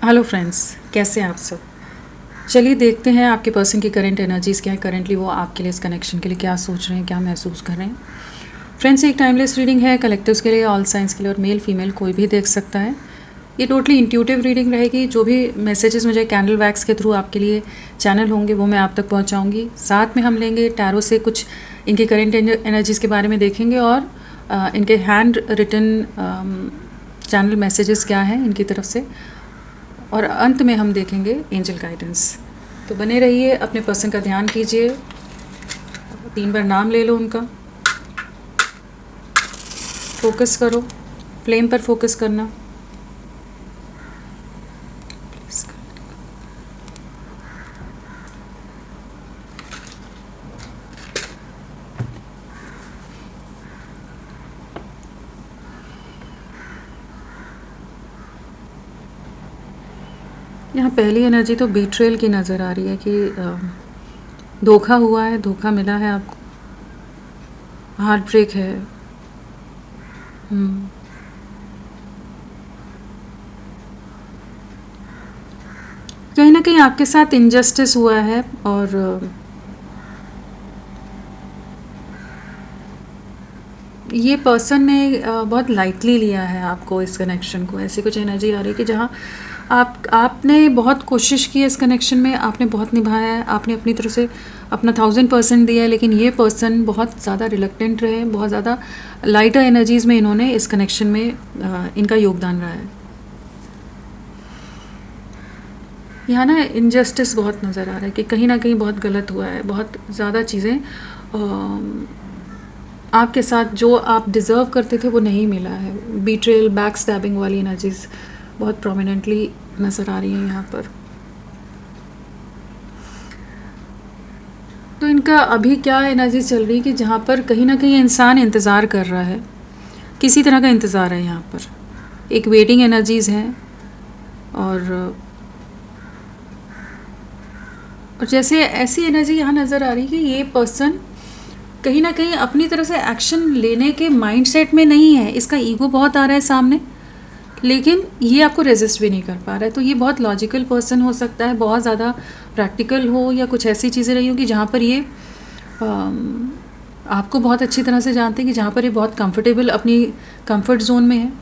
Hello friends, कैसे हैं आप सब। चलिए देखते हैं आपके पर्सन की करंट एनर्जीज़ क्या है, करंटली वो आपके लिए इस कनेक्शन के लिए क्या सोच रहे हैं, क्या महसूस कर रहे हैं। फ्रेंड्स, एक टाइमलेस रीडिंग है, कलेक्टिव्स के लिए, ऑल साइंस के लिए और मेल फीमेल कोई भी देख सकता है। ये टोटली इंट्यूटिव रीडिंग रहेगी। जो भी मैसेजेस मुझे कैंडल वैक्स के थ्रू आपके लिए चैनल होंगे वो मैं आप तक पहुँचाऊँगी। साथ में हम लेंगे टैरो से कुछ इनके करेंट एनर्जीज़ के बारे में देखेंगे और इनके हैंड रिटन चैनल मैसेजेस क्या हैं इनकी तरफ से, और अंत में हम देखेंगे एंजल गाइडेंस। तो बने रहिए, अपने पर्सन का ध्यान कीजिए, 3 बार नाम ले लो उनका, फोकस करो, फ्लेम पर फोकस करना। यहाँ पहली एनर्जी तो बीट्रेल की नज़र आ रही है कि धोखा हुआ है, धोखा मिला है आपको, हार्ट ब्रेक है। कहीं ना कहीं आपके साथ इनजस्टिस हुआ है और ये पर्सन ने बहुत लाइटली लिया है आपको, इस कनेक्शन को। ऐसी कुछ एनर्जी आ रही है कि जहाँ आपने बहुत कोशिश की है इस कनेक्शन में, आपने बहुत निभाया है, आपने अपनी तरफ से अपना 1000% दिया है, लेकिन ये पर्सन बहुत ज़्यादा रिलक्टेंट रहे, बहुत ज़्यादा लाइटर एनर्जीज़ में इन्होंने इस कनेक्शन में इनका योगदान रहा है। यहाँ ना इनजस्टिस बहुत नज़र आ रहा है कि कहीं ना कहीं बहुत गलत हुआ है, बहुत ज़्यादा चीज़ें आपके साथ जो आप डिज़र्व करते थे वो नहीं मिला है। बीट्रेल, बैक स्टैबिंग वाली एनर्जीज़ बहुत प्रोमिनेंटली नज़र आ रही हैं यहाँ पर। तो इनका अभी क्या एनर्जी चल रही है कि जहाँ पर कहीं ना कहीं इंसान इंतज़ार कर रहा है, किसी तरह का इंतज़ार है यहाँ पर। एक वेटिंग एनर्जीज़ हैं और जैसे ऐसी एनर्जी यहाँ नज़र आ रही है कि ये पर्सन कहीं ना कहीं अपनी तरफ से एक्शन लेने के माइंडसेट में नहीं है। इसका ईगो बहुत आ रहा है सामने, लेकिन ये आपको रेजिस्ट भी नहीं कर पा रहा है। तो ये बहुत लॉजिकल पर्सन हो सकता है, बहुत ज़्यादा प्रैक्टिकल हो, या कुछ ऐसी चीज़ें रही होंगी जहाँ पर ये आपको बहुत अच्छी तरह से जानते हैं कि जहाँ पर ये बहुत कंफर्टेबल अपनी कंफर्ट जोन में है।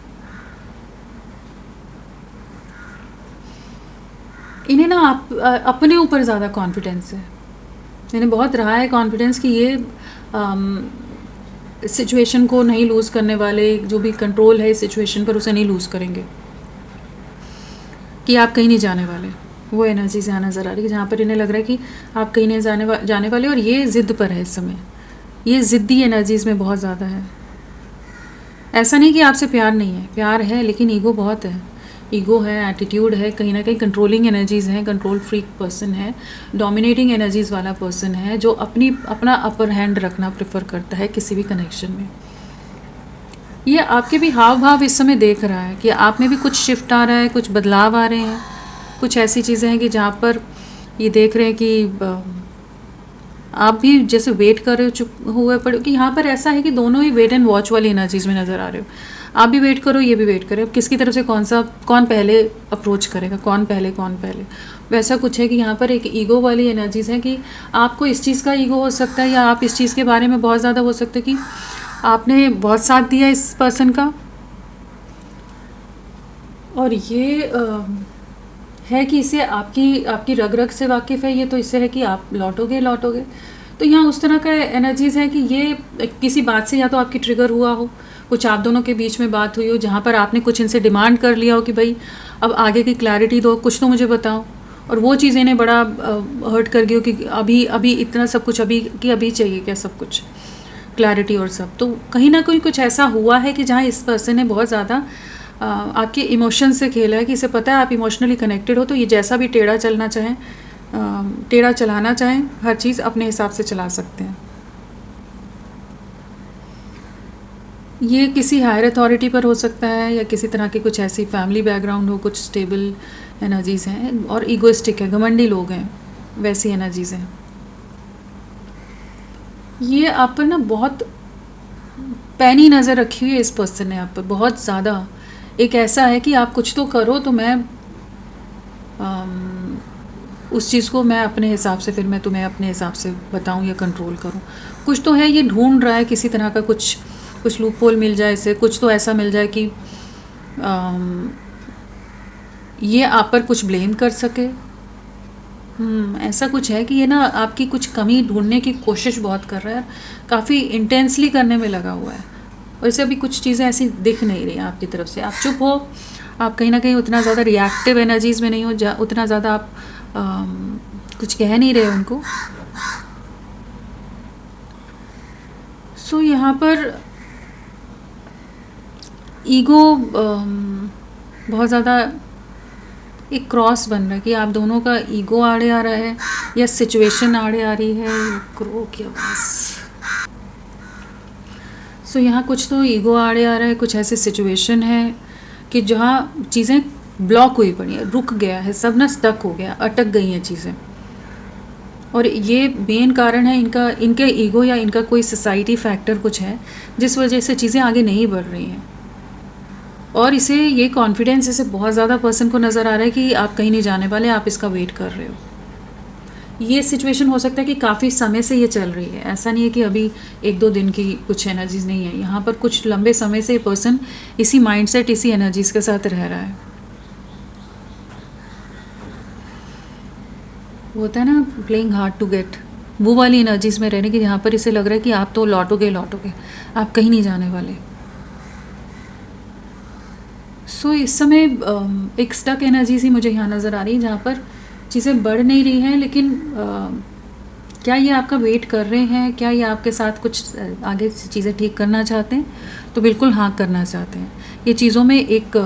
इन्हें ना आप अपने ऊपर ज़्यादा कॉन्फिडेंस है, इन्हें बहुत रहा है कॉन्फिडेंस कि ये सिचुएशन को नहीं लूज़ करने वाले, जो भी कंट्रोल है इस सिचुएशन पर उसे नहीं लूज़ करेंगे, कि आप कहीं नहीं जाने वाले। वो एनर्जी यहाँ नज़र आ रही है जहाँ पर इन्हें लग रहा है कि आप कहीं नहीं जाने वाले, और ये ज़िद पर है इस समय। ये ज़िद्दी एनर्जीज़ में बहुत ज़्यादा है। ऐसा नहीं कि आपसे प्यार नहीं है, प्यार है, लेकिन ईगो बहुत है। ईगो है, एटीट्यूड है, कहीं ना कहीं कंट्रोलिंग एनर्जीज़ हैं, कंट्रोल फ्रीक पर्सन है, डोमिनेटिंग एनर्जीज़ वाला पर्सन है, जो अपना अपर हैंड रखना प्रेफर करता है किसी भी कनेक्शन में। ये आपके भी हाव भाव इस समय देख रहा है कि आप में भी कुछ शिफ्ट आ रहा है, कुछ बदलाव आ रहे हैं, कुछ ऐसी चीज़ें हैं कि जहाँ पर ये देख रहे हैं कि आप भी जैसे वेट कर रहे हो, चुप हुए पड़े, कि यहाँ पर ऐसा है कि दोनों ही वेट एंड वॉच वाली एनर्जीज़ में नज़र आ रहे हो। आप भी वेट करो, ये भी वेट करे, अब किसकी तरफ से कौन पहले अप्रोच करेगा, कौन पहले। वैसा कुछ है कि यहाँ पर एक ईगो वाली एनर्जीज़ है कि आपको इस चीज़ का ईगो हो सकता है, या आप इस चीज़ के बारे में बहुत ज़्यादा हो सकता है कि आपने बहुत साथ दिया इस पर्सन का, और ये है कि इसे आपकी रग रग से वाकिफ़ है ये, तो इससे है कि आप लौटोगे। तो यहाँ उस तरह का एनर्जीज़ है कि ये किसी बात से या तो आपकी ट्रिगर हुआ हो, कुछ आप दोनों के बीच में बात हुई हो जहाँ पर आपने कुछ इनसे डिमांड कर लिया हो कि भाई अब आगे की क्लैरिटी दो, कुछ तो मुझे बताओ, और वो चीज़ इन्हें बड़ा हर्ट कर गई हो कि अभी इतना सब कुछ अभी चाहिए क्या, सब कुछ क्लैरिटी और सब। तो कहीं ना कहीं कुछ ऐसा हुआ है कि जहाँ इस पर्सन ने बहुत ज़्यादा आपके इमोशन से खेला है, कि इसे पता है आप इमोशनली कनेक्टेड हो, तो ये जैसा भी टेढ़ा चलाना चाहें, हर चीज़ अपने हिसाब से चला सकते हैं। ये किसी हायर अथॉरिटी पर हो सकता है, या किसी तरह की कुछ ऐसी फैमिली बैकग्राउंड हो, कुछ स्टेबल एनर्जीज़ हैं, और ईगोइस्टिक है, घमंडी लोग हैं, वैसी एनर्जीज़ हैं। ये आप पर ना बहुत पैनी नज़र रखी हुई है इस पर्सन ने आप पर, बहुत ज़्यादा। एक ऐसा है कि आप कुछ तो करो तो मैं उस चीज़ को मैं अपने हिसाब से, फिर मैं तुम्हें अपने हिसाब से बताऊं या कंट्रोल करूं। कुछ तो है ये ढूंढ रहा है किसी तरह का, कुछ लूप होल मिल जाए इसे, कुछ तो ऐसा मिल जाए कि ये आप पर कुछ ब्लेम कर सके। ऐसा कुछ है कि ये ना आपकी कुछ कमी ढूंढने की कोशिश बहुत कर रहा है, काफ़ी इंटेंसली करने में लगा हुआ है। और इसे अभी कुछ चीज़ें ऐसी दिख नहीं रही आपकी तरफ से। आप चुप हो, आप कहीं ना कहीं उतना ज़्यादा रिएक्टिव एनर्जीज़ में नहीं हो, उतना ज़्यादा आप कुछ कह नहीं रहे उनको। सो यहाँ पर ईगो बहुत ज़्यादा एक क्रॉस बन रहा है कि आप दोनों का ईगो आड़े आ रहा है या सिचुएशन आड़े आ रही है। क्रो की आवाज़। सो यहाँ कुछ तो ईगो आड़े आ रहा है, कुछ ऐसी सिचुएशन है कि जहाँ चीज़ें ब्लॉक हुई पड़ी है, रुक गया है सब ना, स्टक हो गया, अटक गई हैं चीज़ें। और ये मेन कारण है इनके ईगो या इनका कोई सोसाइटी फैक्टर कुछ है जिस वजह से चीज़ें आगे नहीं बढ़ रही हैं। और इसे ये कॉन्फिडेंस इसे बहुत ज़्यादा पर्सन को नज़र आ रहा है कि आप कहीं नहीं जाने वाले, आप इसका वेट कर रहे हो। ये सिचुएशन हो सकता है कि काफ़ी समय से ये चल रही है, ऐसा नहीं है कि अभी 1-2 दिन की कुछ एनर्जीज नहीं है। यहाँ पर कुछ लंबे समय से पर्सन इसी माइंडसेट, इसी एनर्जीज के साथ रह रहा है। वो होता है ना प्लेइंग हार्ड टू गेट, वो वाली एनर्जीज में रहने की, यहाँ पर इसे लग रहा है कि आप तो लौटोगे, आप कहीं नहीं जाने वाले। सो इस समय एक स्टक एनर्जी सी मुझे यहाँ नज़र आ रही है जहाँ पर चीज़ें बढ़ नहीं रही हैं, लेकिन क्या ये आपका वेट कर रहे हैं, क्या ये आपके साथ कुछ आगे चीज़ें ठीक करना चाहते हैं? तो बिल्कुल हाँ करना चाहते हैं। ये चीज़ों में एक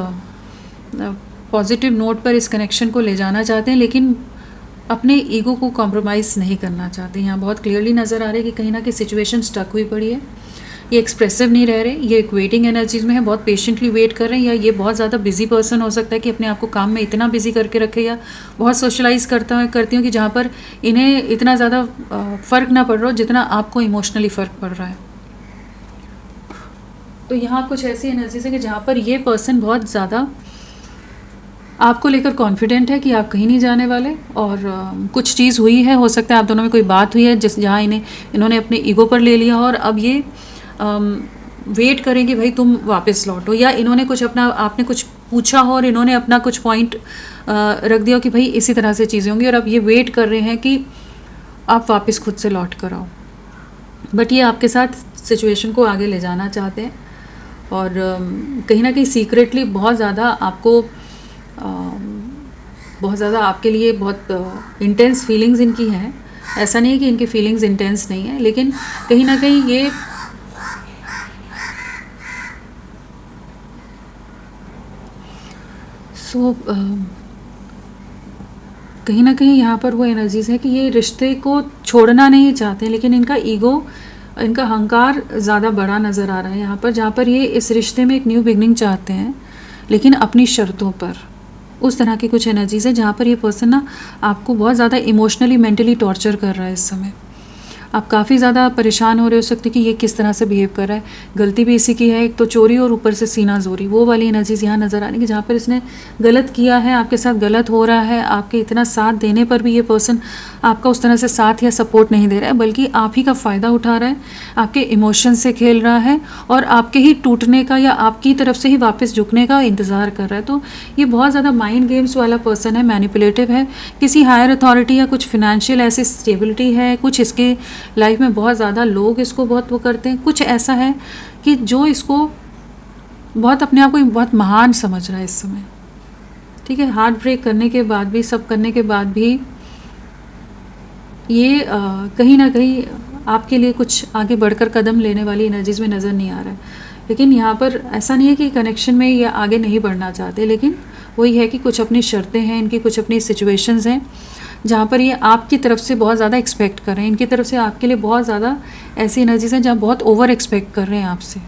पॉजिटिव नोट पर इस कनेक्शन को ले जाना चाहते हैं, लेकिन अपने ईगो को कॉम्प्रोमाइज़ नहीं करना चाहते। यहाँ बहुत क्लियरली नज़र आ रहा है कि कहीं ना कहीं सिचुएशन स्टक हुई पड़ी है, ये एक्सप्रेसिव नहीं रह रहे, ये एक वेटिंग एनर्जीज में है, बहुत पेशेंटली वेट कर रहे हैं। या ये बहुत ज़्यादा बिजी पर्सन हो सकता है कि अपने आप को काम में इतना बिजी करके रखे, या बहुत सोशलाइज करती हूँ कि जहाँ पर इन्हें इतना ज़्यादा फ़र्क ना पड़ रहा हो जितना आपको इमोशनली फ़र्क पड़ रहा है। तो यहाँ कुछ ऐसी एनर्जीज है कि जहाँ पर ये पर्सन बहुत ज़्यादा आपको लेकर कॉन्फिडेंट है कि आप कहीं नहीं जाने वाले। और कुछ चीज़ हुई है, हो सकता है आप दोनों में कोई बात हुई है जहाँ इन्होंने अपने ईगो पर ले लिया, और अब ये वेट करें कि भाई तुम वापस लौटो, या इन्होंने कुछ आपने कुछ पूछा हो और इन्होंने अपना कुछ पॉइंट रख दिया कि भाई इसी तरह से चीज़ें होंगी, और अब ये वेट कर रहे हैं कि आप वापस खुद से लौट कर आओ। बट ये आपके साथ सिचुएशन को आगे ले जाना चाहते हैं, और कहीं ना कहीं सीक्रेटली बहुत ज़्यादा आपको बहुत ज़्यादा आपके लिए बहुत इंटेंस फीलिंग्स इनकी हैं। ऐसा नहीं है कि इनकी फीलिंग्स इंटेंस नहीं है, लेकिन कहीं ना कहीं ये कहीं ना कहीं यहाँ पर वो एनर्जीज़ है कि ये रिश्ते को छोड़ना नहीं चाहते, लेकिन इनका ईगो, इनका अहंकार ज़्यादा बड़ा नज़र आ रहा है यहाँ पर, जहाँ पर ये इस रिश्ते में एक न्यू बिगनिंग चाहते हैं, लेकिन अपनी शर्तों पर। उस तरह की कुछ एनर्जीज़ है जहाँ पर ये पर्सन ना आपको बहुत ज़्यादा इमोशनली, मेंटली टॉर्चर कर रहा है इस समय। आप काफ़ी ज़्यादा परेशान हो रहे हो सकते कि ये किस तरह से बिहेव कर रहा है। गलती भी इसी की है, एक तो चोरी और ऊपर से सीना जोरी, वो वाली एनर्जीज यहाँ नज़र आ रही है जहाँ पर इसने गलत किया है, आपके साथ गलत हो रहा है। आपके इतना साथ देने पर भी ये पर्सन आपका उस तरह से साथ या सपोर्ट नहीं दे रहा है, बल्कि आप ही का फ़ायदा उठा रहा है, आपके इमोशन से खेल रहा है, और आपके ही टूटने का या आपकी तरफ से ही वापस झुकने का इंतज़ार कर रहा है। तो ये बहुत ज़्यादा माइंड गेम्स वाला पर्सन है, मैनिपुलेटिव है, किसी हायर अथॉरिटी या कुछ फिनेंशियल ऐसी स्टेबिलिटी है, कुछ इसके लाइफ में बहुत ज़्यादा लोग इसको बहुत वो करते हैं, कुछ ऐसा है कि जो इसको बहुत अपने आप को बहुत महान समझ रहा है इस समय। ठीक है, हार्ट ब्रेक करने के बाद भी, सब करने के बाद भी ये कहीं ना कहीं आपके लिए कुछ आगे बढ़कर कदम लेने वाली एनर्जीज में नज़र नहीं आ रहा है। लेकिन यहाँ पर ऐसा नहीं है कि कनेक्शन में ये आगे नहीं बढ़ना चाहते, लेकिन वही है कि कुछ अपनी शर्तें हैं, इनकी कुछ अपनी सिचुएशंस हैं जहाँ पर ये आपकी तरफ से बहुत ज़्यादा एक्सपेक्ट कर रहे हैं। इनकी तरफ से आपके लिए बहुत ज़्यादा ऐसी एनर्जीज हैं जहाँ बहुत ओवर एक्सपेक्ट कर रहे हैं आपसे,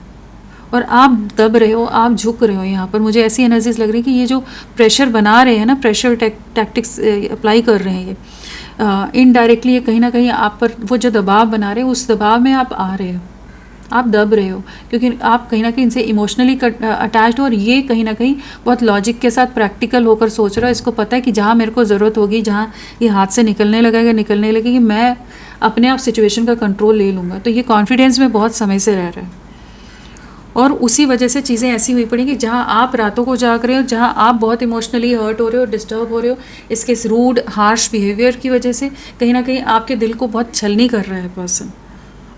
और आप दब रहे हो, आप झुक रहे हो। यहाँ पर मुझे ऐसी एनर्जीज लग रही है कि ये जो प्रेशर बना रहे हैं ना, प्रेशर टैक्टिक्स अप्लाई कर रहे हैं ये इनडायरेक्टली, ये कहीं ना कहीं आप पर वो जो दबाव बना रहे हैं, उस दबाव में आप आ रहे हो। आप दब रहे हो, क्योंकि आप कहीं ना कहीं इनसे इमोशनली अटैच्ड हो, और ये कहीं ना कहीं बहुत लॉजिक के साथ प्रैक्टिकल होकर सोच रहा है। इसको पता है कि जहाँ मेरे को ज़रूरत होगी, जहाँ ये हाथ से निकलने लगेगी, मैं अपने आप सिचुएशन का कंट्रोल ले लूँगा। तो ये कॉन्फिडेंस में बहुत समय से रह रहा है, और उसी वजह से चीज़ें ऐसी हुई पड़ी कि जहाँ आप रातों को जाग रहे हो, जहाँ आप बहुत इमोशनली हर्ट हो रहे हो, डिस्टर्ब हो रहे हो, इसके इस रूड हार्श बिहेवियर की वजह से कहीं ना कहीं आपके दिल को बहुत छलनी कर रहा है पर्सन।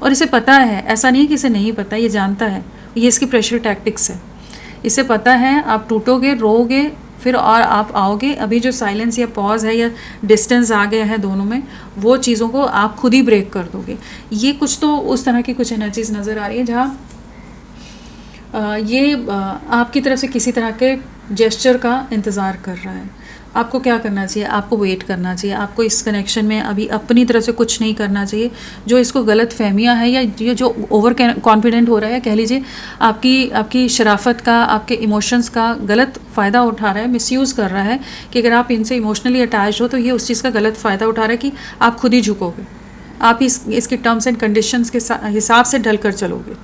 और इसे पता है, ऐसा नहीं कि इसे नहीं पता, ये जानता है, ये इसकी प्रेशर टैक्टिक्स है। इसे पता है आप टूटोगे, रोओगे, फिर और आप आओगे। अभी जो साइलेंस या पॉज है या डिस्टेंस आ गया है दोनों में, वो चीज़ों को आप खुद ही ब्रेक कर दोगे। ये कुछ तो उस तरह की कुछ एनर्जीज नज़र आ रही है जहाँ ये आपकी तरफ से किसी तरह के जेस्चर का इंतज़ार कर रहा है। आपको क्या करना चाहिए? आपको वेट करना चाहिए। आपको इस कनेक्शन में अभी अपनी तरफ से कुछ नहीं करना चाहिए। जो इसको गलत फहमियाँ है, या ये जो ओवर कॉन्फिडेंट हो रहा है, कह लीजिए आपकी शराफत का, आपके इमोशंस का गलत फ़ायदा उठा रहा है, मिसयूज़ कर रहा है कि अगर आप इनसे इमोशनली अटैच हो तो ये उस चीज़ का गलत फ़ायदा उठा रहा है कि आप खुद ही झुकोगे, आप इसके टर्म्स एंड कंडीशंस के हिसाब से ढल कर चलोगे।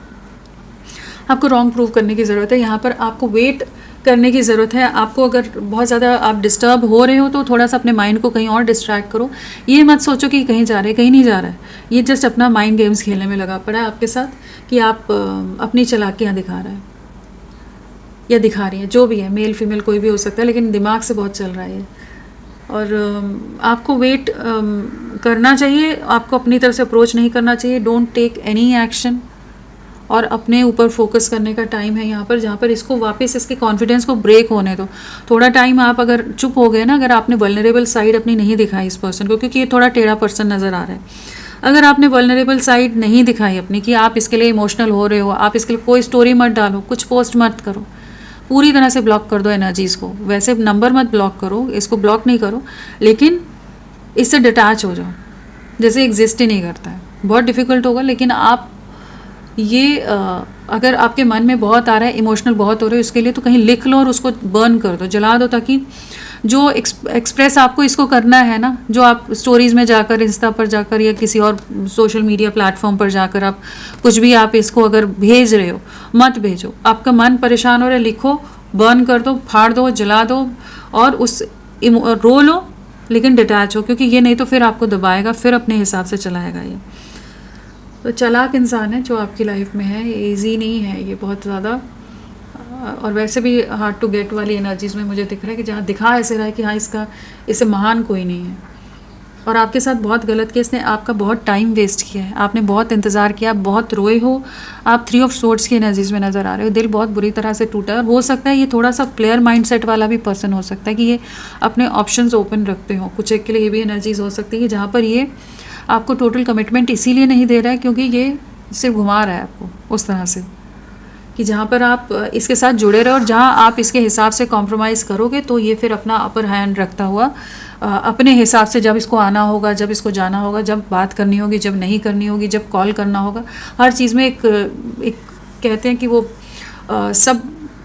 आपको रॉन्ग प्रूव करने की ज़रूरत है। यहाँ पर आपको वेट करने की ज़रूरत है। आपको अगर बहुत ज़्यादा आप डिस्टर्ब हो रहे हो तो थोड़ा सा अपने माइंड को कहीं और डिस्ट्रैक्ट करो। ये मत सोचो कि कहीं जा रहे, कहीं नहीं जा रहा है। ये जस्ट अपना माइंड गेम्स खेलने में लगा पड़ा है आपके साथ, कि आप अपनी चालाकियाँ दिखा रहा है या दिखा रही है, जो भी है, मेल फीमेल कोई भी हो सकता है, लेकिन दिमाग से बहुत चल रहा है ये। और आपको वेट करना चाहिए, आपको अपनी तरफ से अप्रोच नहीं करना चाहिए। डोंट टेक एनी एक्शन, और अपने ऊपर फोकस करने का टाइम है यहाँ पर, जहाँ पर इसको वापस इसके कॉन्फिडेंस को ब्रेक होने दो। थोड़ा टाइम आप अगर चुप हो गए ना, अगर आपने वल्नरेबल साइड अपनी नहीं दिखाई इस पर्सन को, क्योंकि ये थोड़ा टेढ़ा पर्सन नज़र आ रहा है, अगर आपने वल्नरेबल साइड नहीं दिखाई अपनी, कि आप इसके लिए इमोशनल हो रहे हो, आप इसके लिए कोई स्टोरी मत डालो, कुछ पोस्ट मत करो, पूरी तरह से ब्लॉक कर दो एनर्जीज़ को। वैसे नंबर मत ब्लॉक करो, इसको ब्लॉक नहीं करो, लेकिन इससे डिटैच हो जाओ, जैसे एग्जिस्ट ही नहीं करता है। बहुत डिफ़िकल्ट होगा, लेकिन आप ये अगर आपके मन में बहुत आ रहा है, इमोशनल बहुत हो रहे हो इसके लिए, तो कहीं लिख लो और उसको बर्न कर दो, जला दो, ताकि जो एक्सप्रेस आपको इसको करना है ना, जो आप स्टोरीज़ में जाकर, इंस्टा पर जाकर या किसी और सोशल मीडिया प्लेटफॉर्म पर जाकर आप कुछ भी आप इसको अगर भेज रहे हो, मत भेजो। आपका मन परेशान हो रहा है, लिखो, बर्न कर दो, फाड़ दो, जला दो, और उस रो लो, लेकिन डिटैच हो, क्योंकि ये नहीं तो फिर आपको दबाएगा, फिर अपने हिसाब से चलाएगा ये। तो चालाक इंसान है जो आपकी लाइफ में है, ये ईजी नहीं है ये बहुत ज़्यादा। और वैसे भी हार्ड टू गेट वाली एनर्जीज़ में मुझे दिख रहा है कि जहाँ दिखा ऐसे रहा है कि हाँ इससे महान कोई नहीं है, और आपके साथ बहुत गलत किया इसने, आपका बहुत टाइम वेस्ट किया है, आपने बहुत इंतज़ार किया, आप बहुत रोए हो, आप 3 ऑफ सोर्ड्स की एनर्जीज़ में नज़र आ रहे हो, दिल बहुत बुरी तरह से टूटा है। और हो सकता है ये थोड़ा सा प्लेयर माइंडसेट वाला भी पर्सन हो सकता है, कि ये अपने ऑप्शंस ओपन रखते हो। कुछ एक के लिए ये भी एनर्जीज़ हो सकती है जहाँ पर ये आपको टोटल कमिटमेंट इसीलिए नहीं दे रहा है क्योंकि ये सिर्फ घुमा रहा है आपको उस तरह से, कि जहाँ पर आप इसके साथ जुड़े रहो, और जहाँ आप इसके हिसाब से कॉम्प्रोमाइज़ करोगे तो ये फिर अपना अपर हैंड रखता हुआ अपने हिसाब से, जब इसको आना होगा, जब इसको जाना होगा, जब बात करनी होगी, जब नहीं करनी होगी, जब कॉल करना होगा, हर चीज़ में एक कहते हैं कि वो सब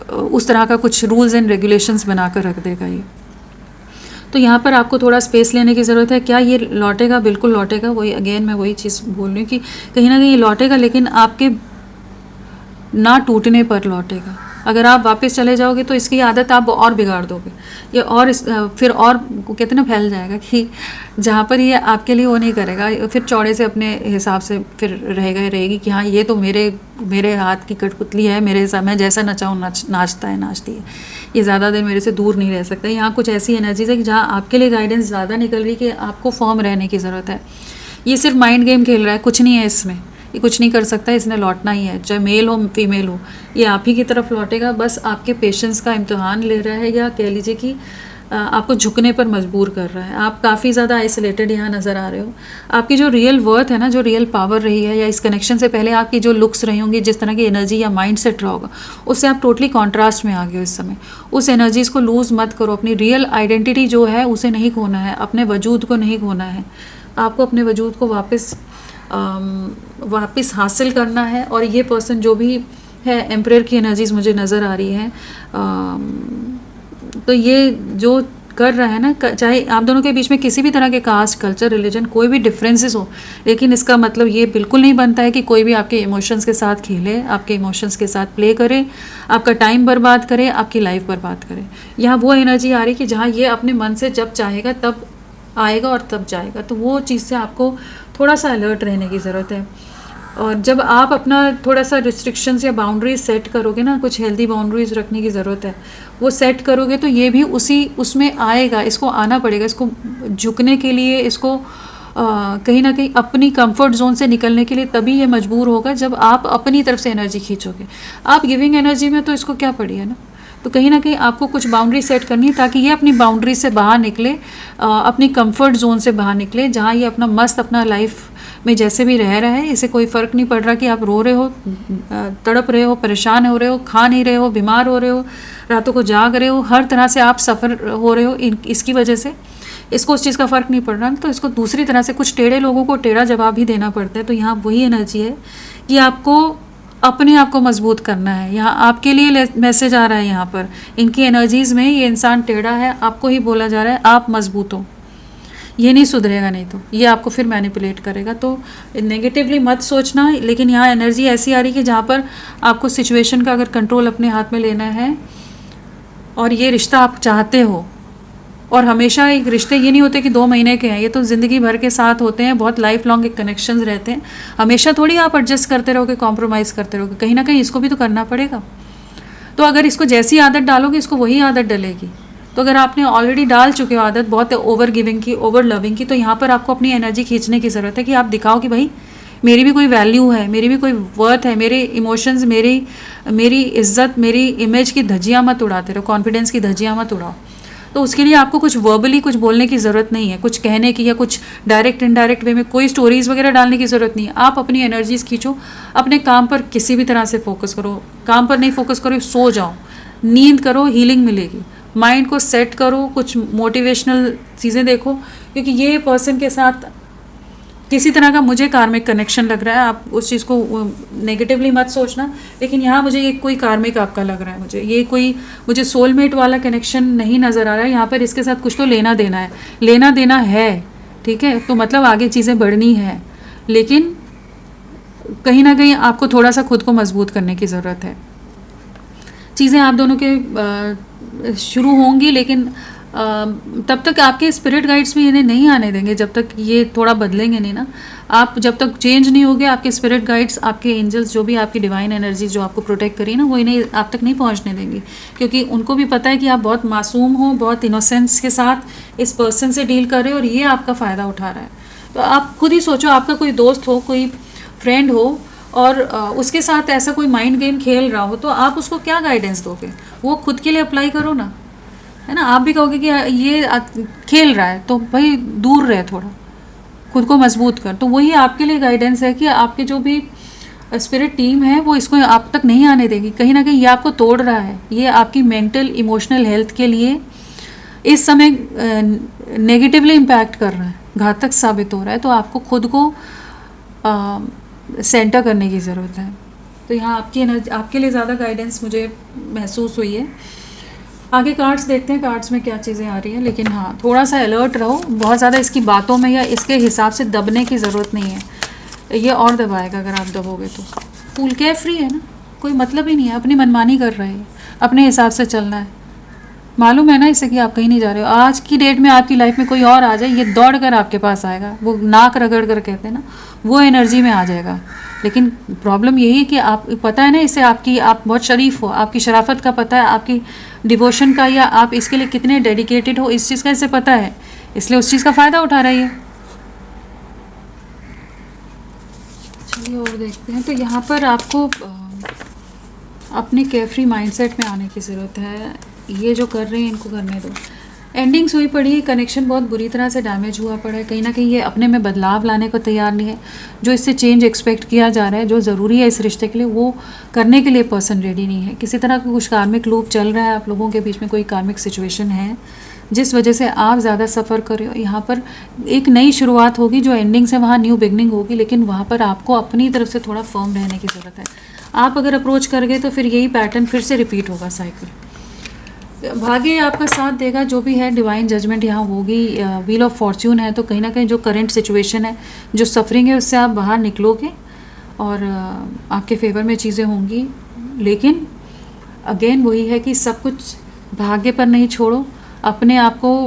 उस तरह का कुछ रूल्स एंड रेगुलेशंस बना कर रख देगा ये। तो यहाँ पर आपको थोड़ा स्पेस लेने की ज़रूरत है। क्या ये लौटेगा? बिल्कुल लौटेगा। वही अगेन मैं वही चीज़ बोल रही हूँ कि कहीं ना कहीं लौटेगा, लेकिन आपके ना टूटने पर लौटेगा। अगर आप वापस चले जाओगे तो इसकी आदत आप और बिगाड़ दोगे, ये और फिर और कहते ना फैल जाएगा, कि जहाँ पर ये आपके लिए वो नहीं करेगा, फिर चौड़े से अपने हिसाब से फिर रहेगी कि हाँ ये तो मेरे हाथ की कठपुतली है, मेरे हिसाब मैं जैसा नचाऊँ नाचता है, नाचती है, ये ज़्यादा देर मेरे से दूर नहीं रह सकता। यहाँ कुछ ऐसी एनर्जीज है कि जहाँ आपके लिए गाइडेंस ज़्यादा निकल रही है कि आपको फर्म रहने की ज़रूरत है। ये सिर्फ माइंड गेम खेल रहा है, कुछ नहीं है इसमें, ये कुछ नहीं कर सकता, इसने लौटना ही है, चाहे मेल हो फीमेल हो, ये आप ही की तरफ लौटेगा। बस आपके पेशेंस का इम्तिहान ले रहा है, या कह लीजिए कि आपको झुकने पर मजबूर कर रहा है। आप काफ़ी ज़्यादा आइसोलेटेड यहाँ नज़र आ रहे हो। आपकी जो रियल वर्थ है ना, जो रियल पावर रही है, या इस कनेक्शन से पहले आपकी जो लुक्स रही होंगी, जिस तरह की एनर्जी या माइंड सेट रहा होगा, उससे आप टोटली कॉन्ट्रास्ट में आ गए हो इस समय। उस एनर्जीज़ को लूज़ मत करो। अपनी रियल आइडेंटिटी जो है उसे नहीं खोना है, अपने वजूद को नहीं खोना है। आपको अपने वजूद को वापस हासिल करना है। और ये पर्सन जो भी है, एम्परर की एनर्जीज़ मुझे नज़र आ रही हैं, तो ये जो कर रहा है ना, चाहे आप दोनों के बीच में किसी भी तरह के कास्ट, कल्चर, रिलीजन कोई भी डिफरेंसेस हो, लेकिन इसका मतलब ये बिल्कुल नहीं बनता है कि कोई भी आपके इमोशंस के साथ खेले, आपके इमोशंस के साथ प्ले करे, आपका टाइम बर्बाद करे, आपकी लाइफ बर्बाद करे। यहाँ वो एनर्जी आ रही कि जहाँ ये अपने मन से जब चाहेगा तब आएगा और तब जाएगा, तो वो चीज़ से आपको थोड़ा सा अलर्ट रहने की ज़रूरत है। और जब आप अपना थोड़ा सा रिस्ट्रिक्शंस या बाउंड्रीज सेट करोगे ना, कुछ हेल्दी बाउंड्रीज रखने की ज़रूरत है, वो सेट करोगे तो ये भी उसमें आएगा, इसको आना पड़ेगा, इसको झुकने के लिए, इसको कहीं ना कहीं अपनी कंफर्ट जोन से निकलने के लिए तभी ये मजबूर होगा जब आप अपनी तरफ से एनर्जी खींचोगे। आप गिविंग एनर्जी में तो इसको क्या पड़ी है ना, तो कहीं ना कहीं आपको कुछ बाउंड्री सेट करनी है ताकि ये अपनी बाउंड्री से बाहर निकले, अपनी कंफर्ट जोन से बाहर निकले, जहाँ ये अपना मस्त अपना लाइफ में जैसे भी रह रहा है, इसे कोई फ़र्क नहीं पड़ रहा कि आप रो रहे हो, तड़प रहे हो, परेशान हो रहे हो, खा नहीं रहे हो, बीमार हो रहे हो, रातों को जाग रहे हो, हर तरह से आप सफ़र हो रहे हो इसकी वजह से, इसको उस चीज़ का फ़र्क नहीं पड़ रहा, तो इसको दूसरी तरह से कुछ टेढ़े लोगों को टेढ़ा जवाब ही देना पड़ता है। तो यहाँ वही एनर्जी है कि आपको अपने आप को मजबूत करना है। यहाँ आपके लिए मैसेज आ रहा है, यहाँ पर इनकी एनर्जीज़ में ये इंसान टेढ़ा है, आपको ही बोला जा रहा है आप मजबूत हो, ये नहीं सुधरेगा, नहीं तो ये आपको फिर मैनिपुलेट करेगा। तो नेगेटिवली मत सोचना, लेकिन यहाँ एनर्जी ऐसी आ रही कि जहाँ पर आपको सिचुएशन का अगर कंट्रोल अपने हाथ में लेना है और ये रिश्ता आप चाहते हो, और हमेशा एक रिश्ते ये नहीं होते कि 2 महीने के हैं, ये तो ज़िंदगी भर के साथ होते हैं, बहुत लाइफ लॉन्ग एक कनेक्शंस रहते हैं। हमेशा थोड़ी आप एडजस्ट करते रहोगे, कॉम्प्रोमाइज़ करते रहोगे, कहीं ना कहीं इसको भी तो करना पड़ेगा। तो अगर इसको जैसी आदत डालोगे इसको वही आदत डलेगी। तो अगर आपने ऑलरेडी डाल चुके हो आदत बहुत ओवर गिविंग की, ओवर लविंग की, तो यहाँ पर आपको अपनी एनर्जी खींचने की ज़रूरत है कि आप दिखाओ कि भाई मेरी भी कोई वैल्यू है, मेरी भी कोई वर्थ है, मेरे इमोशंस, मेरी इज्जत, मेरी इमेज की धज्जियाँ मत उड़ाते रहो, कॉन्फिडेंस की धज्जियाँ मत उड़ाओ। तो उसके लिए आपको कुछ वर्बली कुछ बोलने की ज़रूरत नहीं है, कुछ कहने की या कुछ डायरेक्ट इनडायरेक्ट वे में कोई स्टोरीज़ वगैरह डालने की ज़रूरत नहीं है। आप अपनी एनर्जीज़ खींचो, अपने काम पर किसी भी तरह से फोकस करो, काम पर नहीं फोकस करो, सो जाओ, नींद करो, हीलिंग मिलेगी, माइंड को सेट करो, कुछ मोटिवेशनल चीज़ें देखो, क्योंकि ये पर्सन के साथ किसी तरह का मुझे कार्मिक कनेक्शन लग रहा है। आप उस चीज़ को नेगेटिवली मत सोचना, लेकिन यहाँ मुझे ये कोई कार्मिक आपका लग रहा है, मुझे सोलमेट वाला कनेक्शन नहीं नज़र आ रहा है। यहाँ पर इसके साथ कुछ तो लेना देना है, ठीक है, तो मतलब आगे चीज़ें बढ़नी है, लेकिन कहीं ना कहीं आपको थोड़ा सा खुद को मजबूत करने की ज़रूरत है। चीज़ें आप दोनों के शुरू होंगी, लेकिन तब तक आपके स्पिरिट गाइड्स भी इन्हें नहीं आने देंगे जब तक ये थोड़ा बदलेंगे नहीं ना। आप जब तक चेंज नहीं होगे, आपके स्पिरिट गाइड्स, आपके एंजल्स, जो भी आपकी डिवाइन एनर्जी जो आपको प्रोटेक्ट करी ना, वो इन्हें आप तक नहीं पहुंचने देंगी, क्योंकि उनको भी पता है कि आप बहुत मासूम हो, बहुत इनोसेंस के साथ इस पर्सन से डील कर रहे हो और ये आपका फ़ायदा उठा रहा है। तो आप खुद ही सोचो, आपका कोई दोस्त हो, कोई फ्रेंड हो और उसके साथ ऐसा कोई माइंड गेम खेल रहा हो, तो आप उसको क्या गाइडेंस दोगे? वो खुद के लिए अप्लाई करो ना, है ना। आप भी कहोगे कि ये खेल रहा है तो भाई दूर रहे, थोड़ा खुद को मजबूत कर। तो वही आपके लिए गाइडेंस है कि आपके जो भी स्पिरिट टीम है वो इसको आप तक नहीं आने देगी। कहीं ना कहीं ये आपको तोड़ रहा है, ये आपकी मेंटल इमोशनल हेल्थ के लिए इस समय नेगेटिवली इम्पैक्ट कर रहा है, घातक साबित हो रहा है। तो आपको खुद को सेंटर करने की ज़रूरत है। तो यहाँ आपके लिए ज़्यादा गाइडेंस मुझे महसूस हुई है। आगे कार्ड्स देखते हैं, कार्ड्स में क्या चीज़ें आ रही हैं, लेकिन हाँ थोड़ा सा अलर्ट रहो, बहुत ज़्यादा इसकी बातों में या इसके हिसाब से दबने की ज़रूरत नहीं है। ये और दबाएगा अगर आप दबोगे तो। फूल केयर फ्री है ना, कोई मतलब ही नहीं है, अपनी मनमानी कर रहे हैं, अपने हिसाब से चलना है। मालूम है ना इसे कि आप कहीं नहीं जा रहे हो। आज की डेट में आपकी लाइफ में कोई और आ जाए, ये दौड़ कर आपके पास आएगा, वो नाक रगड़ कर कहते हैं ना, वो एनर्जी में आ जाएगा। लेकिन प्रॉब्लम यही है कि आप पता है ना इसे, आप बहुत शरीफ हो, आपकी शराफत का पता है, आपकी डिवोशन का, या आप इसके लिए कितने डेडिकेटेड हो, इस चीज़ का इसे पता है, इसलिए उस चीज़ का फ़ायदा उठा रही है। चलिए और देखते हैं। तो यहाँ पर आपको अपने केयरफ्री माइंडसेट में आने की ज़रूरत है। ये जो कर रहे हैं इनको करने दो। एंडिंग्स हुई पड़ी है, कनेक्शन बहुत बुरी तरह से डैमेज हुआ पड़ा है। कहीं ना कहीं ये अपने में बदलाव लाने को तैयार नहीं है। जो इससे चेंज एक्सपेक्ट किया जा रहा है, जो ज़रूरी है इस रिश्ते के लिए, वो करने के लिए पर्सन रेडी नहीं है। किसी तरह का कुछ कार्मिक लूप चल रहा है, आप लोगों के बीच में कोई कार्मिक सिचुएशन है जिस वजह से आप ज़्यादा सफ़र कर रहे हो। यहाँ पर एक नई शुरुआत होगी, जो एंडिंग से वहाँ न्यू बिगनिंग होगी, लेकिन वहाँ पर आपको अपनी तरफ से थोड़ा फर्म रहने की ज़रूरत है। आप अगर अप्रोच कर गए तो फिर यही पैटर्न फिर से रिपीट होगा, साइकिल। भाग्य आपका साथ देगा, जो भी है डिवाइन जजमेंट यहाँ होगी, व्हील ऑफ फॉर्च्यून है, तो कहीं ना कहीं जो करंट सिचुएशन है, जो सफरिंग है, उससे आप बाहर निकलोगे और आपके फेवर में चीज़ें होंगी। लेकिन अगेन वही है कि सब कुछ भाग्य पर नहीं छोड़ो, अपने आप को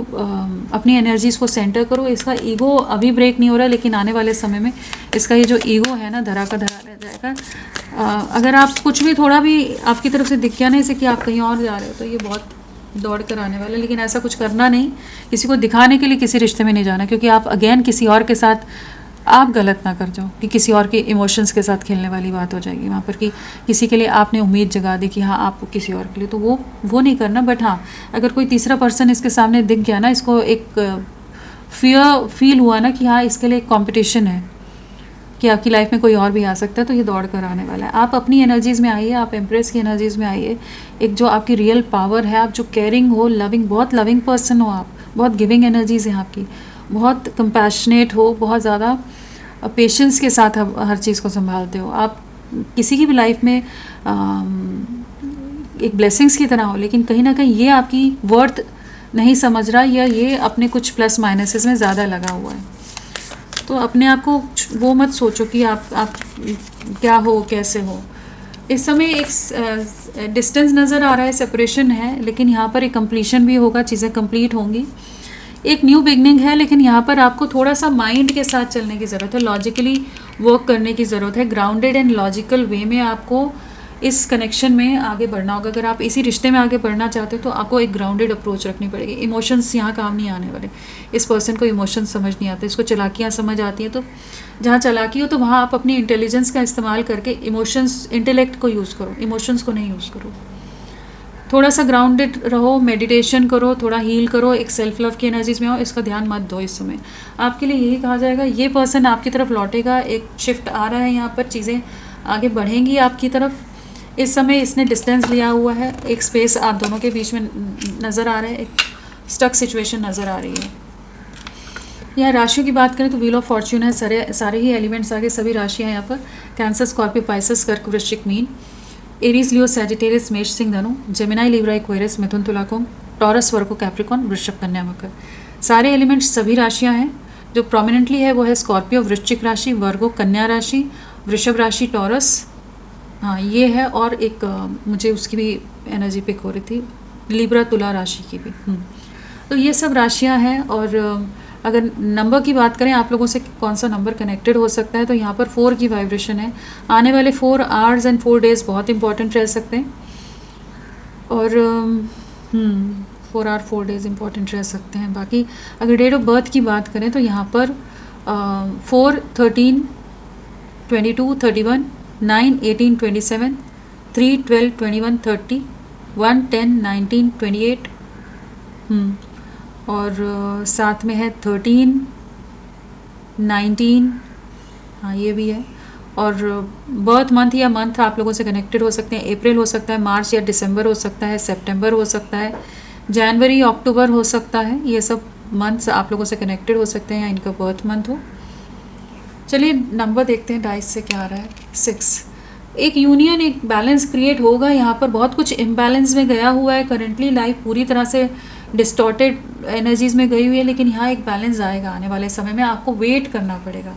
अपनी एनर्जीज़ को सेंटर करो। इसका ईगो अभी ब्रेक नहीं हो रहा है, लेकिन आने वाले समय में इसका ये जो ईगो है ना, धरा का धरा रह जाएगा। अगर आप कुछ भी थोड़ा भी आपकी तरफ से दिख गया नहीं से कि आप कहीं और जा रहे हो, तो ये बहुत दौड़ कर आने वाला है। लेकिन ऐसा कुछ करना नहीं, किसी को दिखाने के लिए किसी रिश्ते में नहीं जाना, क्योंकि आप अगेन किसी और के साथ आप गलत ना कर जाओ कि किसी और के इमोशंस के साथ खेलने वाली बात हो जाएगी वहाँ पर, कि किसी के लिए आपने उम्मीद जगा दी कि हाँ आप किसी और के लिए, तो वो नहीं करना। बट हाँ, अगर कोई तीसरा पर्सन इसके सामने दिख गया ना, इसको एक फियर फील हुआ ना कि हाँ इसके लिए एक कॉम्पिटिशन है कि आपकी लाइफ में कोई और भी आ सकता है, तो ये दौड़ कर आने वाला है। आप अपनी एनर्जीज़ में आइए, आप एम्प्रेस की एनर्जीज़ में आइए। एक जो आपकी रियल पावर है, आप जो केयरिंग हो, लविंग, बहुत लविंग पर्सन हो, आप बहुत गिविंग एनर्जीज़ हैं आपकी, बहुत कंपैशनेट हो, बहुत ज़्यादा पेशेंस के साथ हर चीज़ को संभालते हो। आप किसी की भी लाइफ में एक ब्लेसिंग्स की तरह हो, लेकिन कहीं ना कहीं ये आपकी वर्थ नहीं समझ रहा, या ये अपने कुछ प्लस माइनसेस में ज़्यादा लगा हुआ है। तो अपने आप को वो मत सोचो कि आप क्या हो, कैसे हो। इस समय एक डिस्टेंस नज़र आ रहा है, सेपरेशन है, लेकिन यहाँ पर एक कंप्लीशन भी होगा, चीज़ें कंप्लीट होंगी, एक न्यू बिगनिंग है। लेकिन यहाँ पर आपको थोड़ा सा माइंड के साथ चलने की ज़रूरत है, लॉजिकली वर्क करने की ज़रूरत है। ग्राउंडेड एंड लॉजिकल वे में आपको इस कनेक्शन में आगे बढ़ना होगा। अगर आप इसी रिश्ते में आगे बढ़ना चाहते हो तो आपको एक ग्राउंडेड अप्रोच रखनी पड़ेगी। इमोशंस यहाँ काम नहीं आने वाले, इस पर्सन को इमोशंस समझ नहीं आते, इसको चालाकियाँ समझ आती हैं। तो जहाँ चालाकी हो तो वहाँ आप अपनी इंटेलिजेंस का इस्तेमाल करके इमोशंस, इंटेलेक्ट को यूज़ करो, इमोशंस को नहीं यूज़ करो। थोड़ा सा ग्राउंडेड रहो, मेडिटेशन करो, थोड़ा हील करो, एक सेल्फ लव की एनर्जीज में आओ। इसका ध्यान मत दो इस समय। आपके लिए यही कहा जाएगा, ये पर्सन आपकी तरफ लौटेगा, एक शिफ्ट आ रहा है, यहाँ पर चीज़ें आगे बढ़ेंगी आपकी तरफ। इस समय इसने डिस्टेंस लिया हुआ है, एक स्पेस आप दोनों के बीच में नज़र आ रहा है, एक स्टक सिचुएशन नज़र आ रही है। यहाँ राशियों की बात करें तो व्हील ऑफ फॉर्च्यून है, सारे ही एलिमेंट्स आगे, सभी राशियाँ यहाँ पर कैंसर, स्कॉर्पियो, पाइसेस, कर्क, वृश्चिक, मीन, एरीज, लियो, सैजिटेरियस, मेष, सिंह, धनु, जेमिनाई, लिब्रा, एक्वेरियस, मिथुन, तुला, कुंभ, टॉरस, वर्गो, कैप्रिकॉन, वृषभ, कन्या, मकर। सारे एलिमेंट्स, सभी राशियाँ हैं। जो प्रोमिनेंटली है वो है स्कॉर्पियो, वृश्चिक राशि, वर्गो, कन्या राशि, वृषभ राशि, टॉरस, हाँ ये है, और एक मुझे उसकी भी एनर्जी पिक हो रही थी, लिब्रा, तुला राशि की भी। तो ये सब राशियाँ हैं। और अगर नंबर की बात करें, आप लोगों से कौन सा नंबर कनेक्टेड हो सकता है, तो यहाँ पर 4 की वाइब्रेशन है। आने वाले 4 आवर्स एंड 4 डेज बहुत इंपॉर्टेंट रह सकते हैं। और 4 आवर 4 डेज इंपॉर्टेंट रह सकते हैं। बाकी अगर डेट ऑफ बर्थ की बात करें तो यहाँ पर 4, 13, 22, 31, 9, 18, 27, 3, 12, 21, 30, 1, 10, 19, 28, और साथ में है 13, 19, हाँ ये भी है। और बर्थ मंथ या मंथ आप लोगों से कनेक्टेड हो सकते हैं। अप्रैल हो सकता है, मार्च या दिसंबर हो सकता है, सितंबर हो सकता है, जनवरी, अक्टूबर हो सकता है। ये सब मंथ्स आप लोगों से कनेक्टेड हो सकते हैं या इनका बर्थ मंथ हो। चलिए नंबर देखते हैं डाइस से क्या आ रहा है। 6, एक यूनियन, एक बैलेंस क्रिएट होगा। यहाँ पर बहुत कुछ इम्बैलेंस में गया हुआ है, करेंटली लाइफ पूरी तरह से डिस्टॉर्टेड एनर्जीज़ में गई हुई है, लेकिन यहाँ एक बैलेंस आएगा आने वाले समय में। आपको वेट करना पड़ेगा।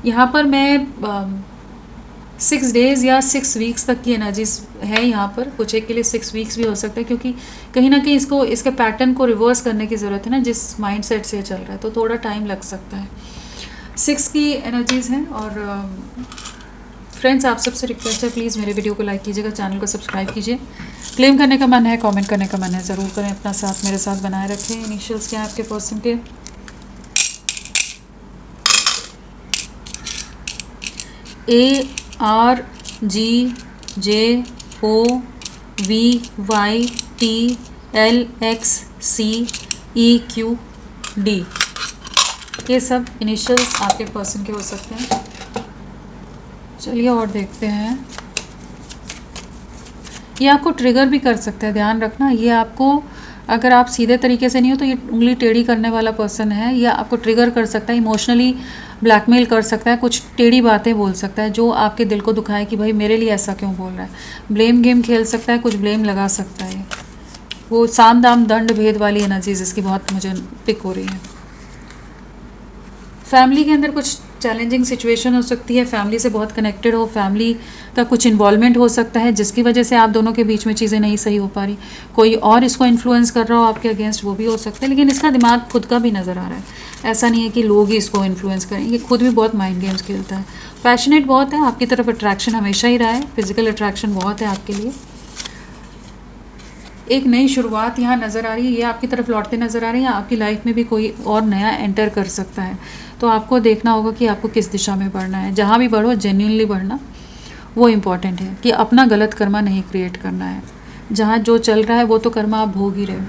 यहाँ पर मैं 6 डेज़ या 6 वीक्स तक की एनर्जीज है यहाँ पर। कुछ एक के लिए 6 वीक्स भी हो सकता है, क्योंकि कहीं ना कहीं इसको, इसके पैटर्न को रिवर्स करने की ज़रूरत है ना, जिस माइंडसेट से चल रहा है, तो थोड़ा टाइम लग सकता है। 6 की एनर्जीज़ हैं। और फ्रेंड्स, आप सबसे रिक्वेस्ट है, प्लीज़ मेरे वीडियो को लाइक कीजिएगा, चैनल को सब्सक्राइब कीजिए। क्लेम करने का मन है, कमेंट करने का मन है, ज़रूर करें। अपना साथ मेरे साथ बनाए रखें। इनिशियल्स क्या है आपके पर्सन के? ARGJOVYTLXCEQD, ये सब इनिशियल्स आपके पर्सन के हो सकते हैं। चलिए और देखते हैं। ये आपको ट्रिगर भी कर सकता है, ध्यान रखना। ये आपको, अगर आप सीधे तरीके से नहीं हो तो ये उंगली टेढ़ी करने वाला पर्सन है। या आपको ट्रिगर कर सकता है, इमोशनली ब्लैकमेल कर सकता है, कुछ टेढ़ी बातें बोल सकता है जो आपके दिल को दुखाए कि भाई मेरे लिए ऐसा क्यों बोल रहा है। ब्लेम गेम खेल सकता है, कुछ ब्लेम लगा सकता है। वो साम दाम दंड भेद वाली एनर्जीज इसकी बहुत मुझे पिक हो रही है। फैमिली के अंदर कुछ चैलेंजिंग सिचुएशन हो सकती है, फैमिली से बहुत कनेक्टेड हो, फैमिली का कुछ इन्वॉल्वमेंट हो सकता है जिसकी वजह से आप दोनों के बीच में चीज़ें नहीं सही हो पा रही, कोई और इसको इन्फ्लुएंस कर रहा हो आपके अगेंस्ट, वो भी हो सकता है। लेकिन इसका दिमाग खुद का भी नज़र आ रहा है, ऐसा नहीं है कि लोग ही इसको इन्फ्लुएंस करें, ये खुद भी बहुत माइंड गेम्स खेलता है। पैशनेट बहुत है, आपकी तरफ अट्रैक्शन हमेशा ही रहा है, फिजिकल अट्रैक्शन बहुत है आपके लिए। एक नई शुरुआत यहाँ नज़र आ रही है, ये आपकी तरफ लौटते नज़र आ रही है, आपकी लाइफ में भी कोई और नया एंटर कर सकता है। तो आपको देखना होगा कि आपको किस दिशा में बढ़ना है, जहाँ भी बढ़ो जेन्युइनली बढ़ना, वो इम्पॉर्टेंट है कि अपना गलत कर्मा नहीं क्रिएट करना है। जहाँ जो चल रहा है वो तो कर्मा आप भोग ही रहे हो,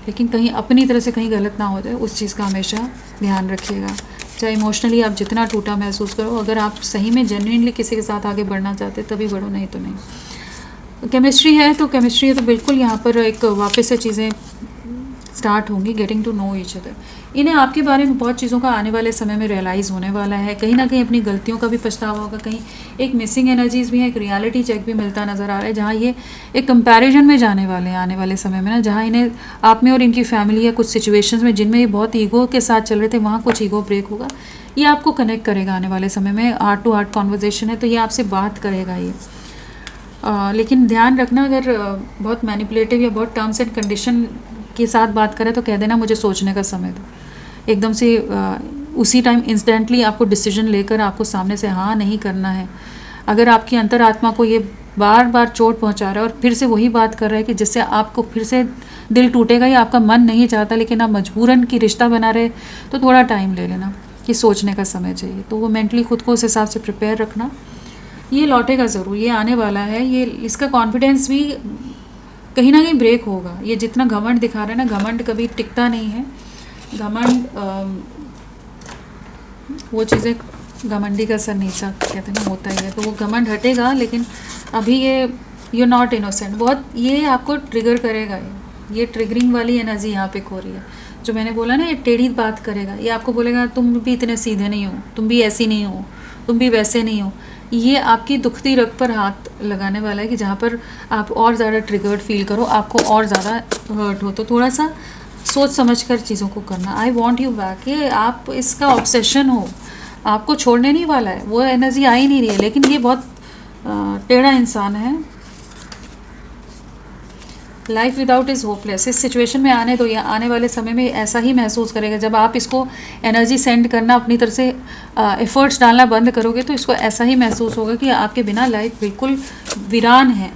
लेकिन कहीं अपनी तरफ से कहीं गलत ना हो जाए, उस चीज़ का हमेशा ध्यान रखिएगा। चाहे इमोशनली आप जितना टूटा महसूस करो, अगर आप सही में जेन्युइनली किसी के साथ आगे बढ़ना चाहते तभी बढ़ो, नहीं तो नहीं। केमिस्ट्री है तो बिल्कुल यहाँ पर एक वापस से चीज़ें स्टार्ट होंगी, getting to know each other. इन्हें आपके बारे में बहुत चीज़ों का आने वाले समय में रियलाइज़ होने वाला है, कहीं ना कहीं अपनी गलतियों का भी पछतावा होगा, कहीं एक मिसिंग एनर्जीज भी है, एक रियलिटी चेक भी मिलता नज़र आ रहा है, जहाँ ये एक कंपैरिजन में जाने वाले हैं आने वाले समय में ना, जहाँ इन्हें आप में और इनकी फैमिली या कुछ सिचुएशंस में जिनमें ये बहुत ईगो के साथ चल रहे थे, वहाँ कुछ ईगो ब्रेक होगा। ये आपको कनेक्ट करेगा आने वाले समय में, हार्ट टू हार्ट कॉन्वर्जेशन है, तो ये आपसे बात करेगा ये। लेकिन ध्यान रखना, अगर बहुत मैनिपुलेटिव या बहुत टर्म्स एंड कंडीशन के साथ बात करें तो कह देना मुझे सोचने का समय दो, एकदम से उसी टाइम इंस्टेंटली आपको डिसीजन लेकर आपको सामने से हाँ नहीं करना है। अगर आपकी अंतरात्मा को ये बार बार चोट पहुंचा रहा है और फिर से वही बात कर रहा है कि जिससे आपको फिर से दिल टूटेगा, या आपका मन नहीं चाहता लेकिन आप मजबूरन की रिश्ता बना रहे, तो थोड़ा टाइम ले लेना कि सोचने का समय चाहिए। तो वो मेंटली खुद को उस हिसाब से प्रिपेयर रखना। ये लौटेगा ज़रूर, ये आने वाला है, ये इसका कॉन्फिडेंस भी कहीं ना कहीं ब्रेक होगा। ये जितना घमंड दिखा रहा है ना, घमंड कभी टिकता नहीं है। घमंड वो चीज़ें घमंडी का सर नीचा कहते हैं ना, होता ही है, तो वो घमंड हटेगा। लेकिन अभी ये यू नॉट इनोसेंट, बहुत ये आपको ट्रिगर करेगा, ये ट्रिगरिंग वाली एनर्जी यहाँ पे हो रही है। जो मैंने बोला ना, ये टेढ़ी बात करेगा, ये आपको बोलेगा तुम भी इतने सीधे नहीं हो, तुम भी ऐसी नहीं हो, तुम भी वैसे नहीं हो। ये आपकी दुखती रग पर हाथ लगाने वाला है कि जहाँ पर आप और ज़्यादा ट्रिगर्ड फील करो, आपको और ज़्यादा हर्ट हो। तो थोड़ा सा सोच समझ कर चीज़ों को करना। आई वॉन्ट यू बैक, ये आप इसका ऑब्सेशन हो, आपको छोड़ने नहीं वाला है, वो एनर्जी आ ही नहीं रही है। लेकिन ये बहुत टेढ़ा इंसान है। लाइफ विदाउट इज़ होपलेस, इस सिचुएशन में आने दो, या आने वाले समय में ऐसा ही महसूस करेगा। जब आप इसको एनर्जी सेंड करना, अपनी तरफ से एफर्ट्स डालना बंद करोगे, तो इसको ऐसा ही महसूस होगा कि आपके बिना लाइफ बिल्कुल वीरान है।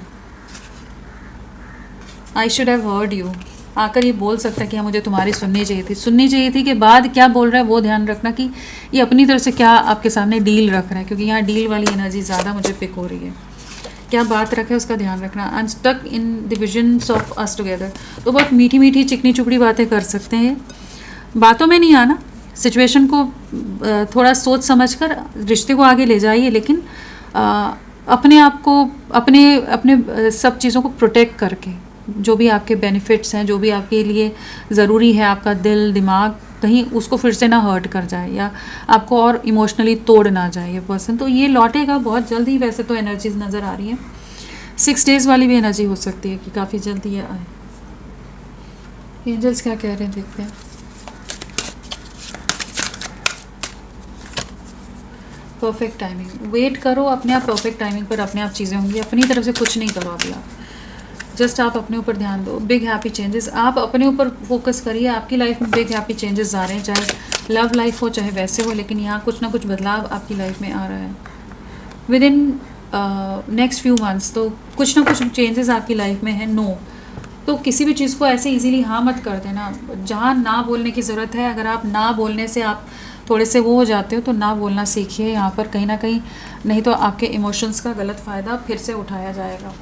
I should have heard you, आकर ये बोल सकता है कि हाँ मुझे तुम्हारी सुननी चाहिए थी के बाद क्या बोल रहा है वो ध्यान रखना कि ये अपनी तरफ से क्या आपके सामने डील रख रहा है, क्योंकि यहाँ डील वाली एनर्जी ज़्यादा मुझे पिक हो रही है। क्या बात रखे उसका ध्यान रखना। Unstuck in the visions of us together, तो बहुत मीठी मीठी चिकनी चुपड़ी बातें कर सकते हैं। बातों में नहीं आना, सिचुएशन को थोड़ा सोच समझ कर रिश्ते को आगे ले जाइए, लेकिन अपने आप को अपने सब चीज़ों को प्रोटेक्ट करके, जो भी आपके बेनिफिट्स हैं, जो भी आपके लिए ज़रूरी है, आपका दिल दिमाग कहीं उसको फिर से ना हर्ट कर जाए या आपको और इमोशनली तोड़ ना जाए ये पर्सन। तो ये लौटेगा बहुत जल्द ही, वैसे तो एनर्जीज नज़र आ रही है। 6 डेज़ वाली भी एनर्जी हो सकती है कि काफ़ी जल्दी ये आए। एंजल्स क्या कह रहे हैं देखते हैं। परफेक्ट टाइमिंग, वेट करो अपने आप, परफेक्ट टाइमिंग पर अपने आप चीज़ें होंगी। अपनी तरफ से कुछ नहीं करो अभी आप, जस्ट आप अपने ऊपर ध्यान दो। बिग हैप्पी चेंजेस, आप अपने ऊपर फोकस करिए। आपकी लाइफ में बिग हैप्पी चेंजेस आ रहे हैं, चाहे लव लाइफ हो चाहे वैसे हो, लेकिन यहाँ कुछ ना कुछ बदलाव आपकी लाइफ में आ रहा है with in next few months. तो कुछ ना कुछ चेंजेस आपकी लाइफ में है। नो, तो किसी भी चीज़ को ऐसे इजीली हाँ मत कर देना। जहाँ ना बोलने की ज़रूरत है, अगर आप ना बोलने से आप थोड़े से वो हो जाते हो, तो ना बोलना सीखिए यहाँ पर कहीं ना कहीं, नहीं तो आपके इमोशंस का गलत फ़ायदा फिर से उठाया जाएगा।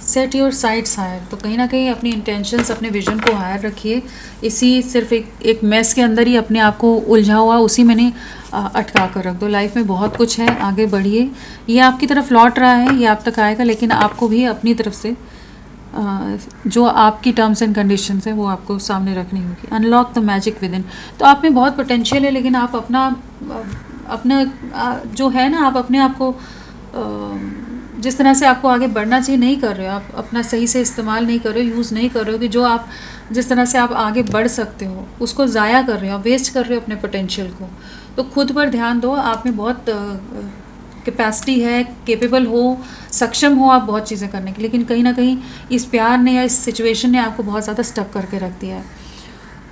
सेट योर साइट्स हायर, तो कहीं ना कहीं अपनी इंटेंशंस, अपने विजन को हायर रखिए। इसी सिर्फ एक मैस के अंदर ही अपने आप को उलझा हुआ उसी में नहीं अटका कर रख दो। लाइफ में बहुत कुछ है, आगे बढ़िए। ये आपकी तरफ लौट रहा है, ये आप तक आएगा, लेकिन आपको भी अपनी तरफ से जो आपकी टर्म्स एंड कंडीशंस हैं वो आपको सामने रखनी होगी। Unlock the magic with in, तो आप में बहुत पोटेंशियल है, लेकिन आप अपना जो है ना, आप अपने आप को जिस तरह से आपको आगे बढ़ना चाहिए नहीं कर रहे हो, आप अपना सही से इस्तेमाल नहीं कर रहे हो, यूज़ नहीं कर रहे हो कि जो आप जिस तरह से आप आगे बढ़ सकते हो उसको ज़ाया कर रहे हो, वेस्ट कर रहे हो अपने पोटेंशियल को। तो खुद पर ध्यान दो, आप में बहुत कैपेसिटी है, केपेबल हो, सक्षम हो आप बहुत चीज़ें करने की, लेकिन कहीं ना कहीं इस प्यार ने या इस सिचुएशन ने आपको बहुत ज़्यादा स्टक करके रख दिया है।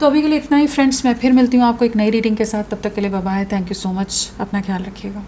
तो अभी के लिए इतना ही फ्रेंड्स, मैं फिर मिलती हूँ आपको एक नई रीडिंग के साथ। तब तक के लिए bye bye, thank you so much, अपना ख्याल रखिएगा।